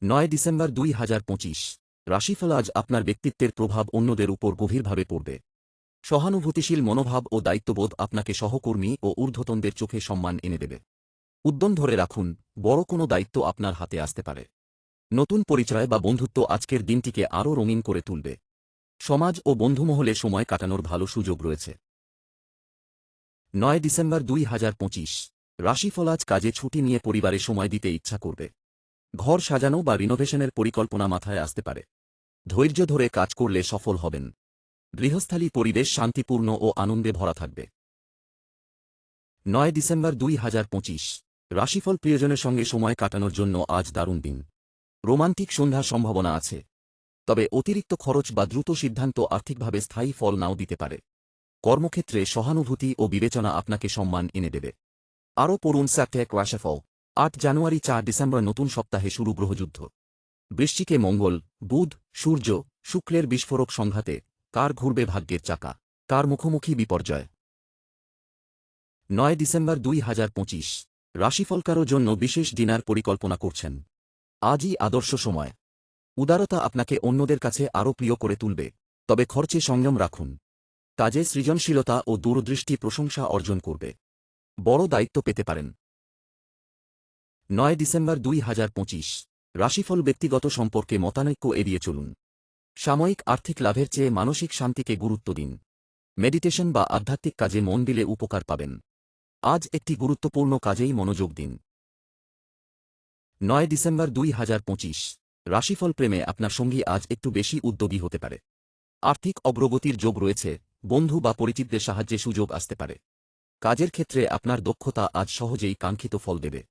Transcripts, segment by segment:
December 2025 রাশিফল। আজ আপনার ব্যক্তিত্বের প্রভাব অন্যদের উপর গভীরভাবে পড়বে। সহানুভূতিশীল মনোভাব ও দায়িত্ববোধ আপনাকে সহকর্মী ও ঊর্ধ্বতনদের চোখে সম্মান এনে দেবে। উদ্যম ধরে রাখুন, বড় কোনো দায়িত্ব আপনার হাতে আসতে পারে। নতুন পরিচয় বা বন্ধুত্ব আজকের দিনটিকে আরও রঙিন করে তুলবে। সমাজ ও বন্ধুমহলে সময় কাটানোর ভালো সুযোগ রয়েছে। ডিসেম্বর 2025 রাশিফল। আজ কাজে ছুটি নিয়ে পরিবারে সময় দিতে ইচ্ছা করবে। ঘর সাজানো বা রিনোভেশনের পরিকল্পনা মাথায় আসতে পারে। ধৈর্য ধরে কাজ করলে সফল হবেন। গৃহস্থালী পরিবেশ শান্তিপূর্ণ ও আনন্দে ভরা থাকবে। ডিসেম্বর 2025 রাশিফল। প্রিয়জনের সঙ্গে সময় কাটানোর জন্য আজ দারুণ দিন। রোমান্টিক সন্ধ্যার সম্ভাবনা আছে, তবে অতিরিক্ত খরচ বা দ্রুত সিদ্ধান্ত আর্থিকভাবে স্থায়ী ফল নাও দিতে পারে। কর্মক্ষেত্রে সহানুভূতি ও বিবেচনা আপনাকে সম্মান এনে দেবে। আরও পড়ুন স্যাটেক রাশিফল। 8 জানুয়ারি 4 ডিসেম্বর নতুন সপ্তাহে শুরু গ্রহযুদ্ধ। বৃশ্চিকে মঙ্গল, বুধ, সূর্য, শুক্রের বিস্ফোরক সংঘাতে কার ঘুরবে ভাগ্যের চাকা, কার মুখোমুখি বিপর্যয়। ডিসেম্বর 2025 রাশিফল। কারো জন্য বিশেষ ডিনার পরিকল্পনা করছেন। আজই আদর্শ সময়। উদারতা আপনাকে অন্যদের কাছে আরও প্রিয় করে তুলবে, তবে খরচে সংযম রাখুন। কাজে সৃজনশীলতা ও দূরদৃষ্টি প্রশংসা অর্জন করবে। বড় দায়িত্ব পেতে পারেন। ডিসেম্বর 2025 রাশিফল। ব্যক্তিগত সম্পর্কে মতানৈক্য এড়িয়ে চলুন। সাময়িক আর্থিক লাভের চেয়ে মানসিক শান্তিকে গুরুত্ব দিন। মেডিটেশন বা আধ্যাত্মিক কাজে মন দিলে উপকার পাবেন। আজ একটি গুরুত্বপূর্ণ কাজেই মনোযোগ দিন। ডিসেম্বর 2025 রাশিফল। প্রেমে আপনার সঙ্গী আজ একটু বেশি উদ্যোগী হতে পারে। আর্থিক অগ্রগতির যোগ রয়েছে। বন্ধু বা পরিচিতদের সাহায্যে সুযোগ আসতে পারে। কাজের ক্ষেত্রে আপনার দক্ষতা আজ সহজেই কাঙ্ক্ষিত ফল দেবে।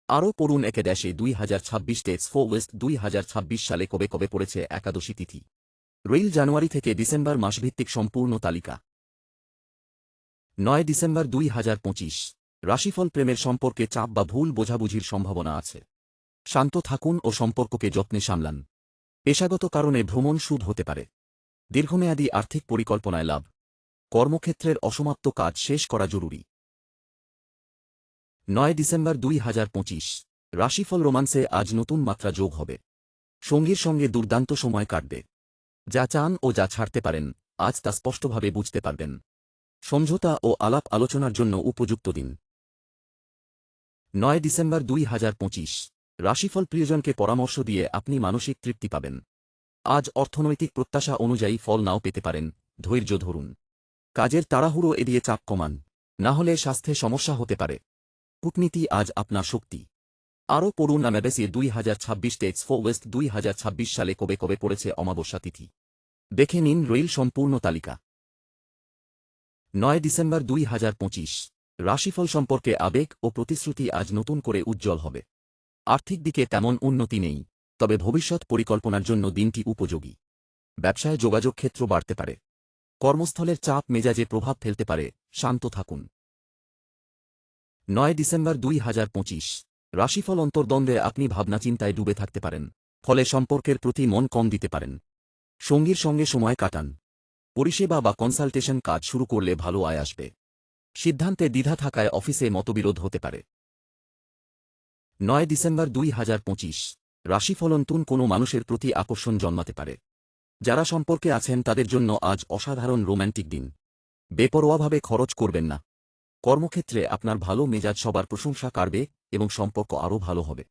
আরও পড়ুন 1-2026 ডেটস ফর ওয়েস্ট। 2026 সালে কবে কবে পড়েছে একাদশী তিথি। রেল জানুয়ারি থেকে ডিসেম্বর মাসভিত্তিক সম্পূর্ণ তালিকা। ডিসেম্বর 2025 রাশিফল। প্রেমের সম্পর্কে চাপ বা ভুল বোঝাবুঝির সম্ভাবনা আছে। শান্ত থাকুন ও সম্পর্ককে যত্নে সামলান। পেশাগত কারণে ভ্রমণ শুভ হতে পারে। দীর্ঘমেয়াদী আর্থিক পরিকল্পনায় লাভ। কর্মক্ষেত্রের অসমাপ্ত কাজ শেষ করা জরুরি। ডিসেম্বর 2025 রাশিফল। রোমান্সে আজ নতুন মাত্রা যোগ হবে। সঙ্গীর সঙ্গে দুর্দান্ত সময় কাটবে। যা চান ও যা ছাড়তে পারেন আজ তা স্পষ্টভাবে বুঝতে পারবেন। সমঝোতা ও আলাপ আলোচনার জন্য উপযুক্ত দিন। ডিসেম্বর 2025 রাশিফল। প্রিয়জনকে পরামর্শ দিয়ে আপনি মানসিক তৃপ্তি পাবেন। আজ অর্থনৈতিক প্রত্যাশা অনুযায়ী ফল নাও পেতে পারেন। ধৈর্য ধরুন। কাজের তাড়াহুড়ো এড়িয়ে চাপ কমান, না হলে স্বাস্থ্যে সমস্যা হতে পারে। কূটনীতি আজ আপনার শক্তি। আরও পড়ুন আমেবেসি 2026 ডেটস ফর ওয়েস্ট। 2026 সালে কবে কবে পড়েছে অমাবস্যা তিথি। দেখে নিন রেল সম্পূর্ণ তালিকা। ডিসেম্বর 2025 রাশিফল। সম্পর্কে আবেগ ও প্রতিশ্রুতি আজ নতুন করে উজ্জ্বল হবে। আর্থিক দিকে তেমন উন্নতি নেই, তবে ভবিষ্যৎ পরিকল্পনার জন্য দিনটি উপযোগী। ব্যবসায় যোগাযোগ ক্ষেত্র বাড়তে পারে। কর্মস্থলের চাপ মেজাজে প্রভাব ফেলতে পারে, শান্ত থাকুন। ডিসেম্বর 2025 রাশিফল। অন্তর্দ্বন্দ্বে আপনি ভাবনাচিন্তায় ডুবে থাকতে পারেন, ফলে সম্পর্কের প্রতি মন কম দিতে পারেন। সঙ্গীর সঙ্গে সময় কাটান। পরিষেবা বা কনসালটেশন কাজ শুরু করলে ভালো আয় আসবে। সিদ্ধান্তে দ্বিধা থাকায় অফিসে মতবিরোধ হতে পারে। ডিসেম্বর 2025 রাশিফল। নতুন কোনো মানুষের প্রতি আকর্ষণ জন্মাতে পারে। যারা সম্পর্কে আছেন তাদের জন্য আজ অসাধারণ রোম্যান্টিক দিন। বেপরোয়াভাবে খরচ করবেন না। কর্মক্ষেত্রে আপনার ভালো মেজাজ সবার প্রশংসা কাড়বে এবং সম্পর্ক আরও ভালো হবে।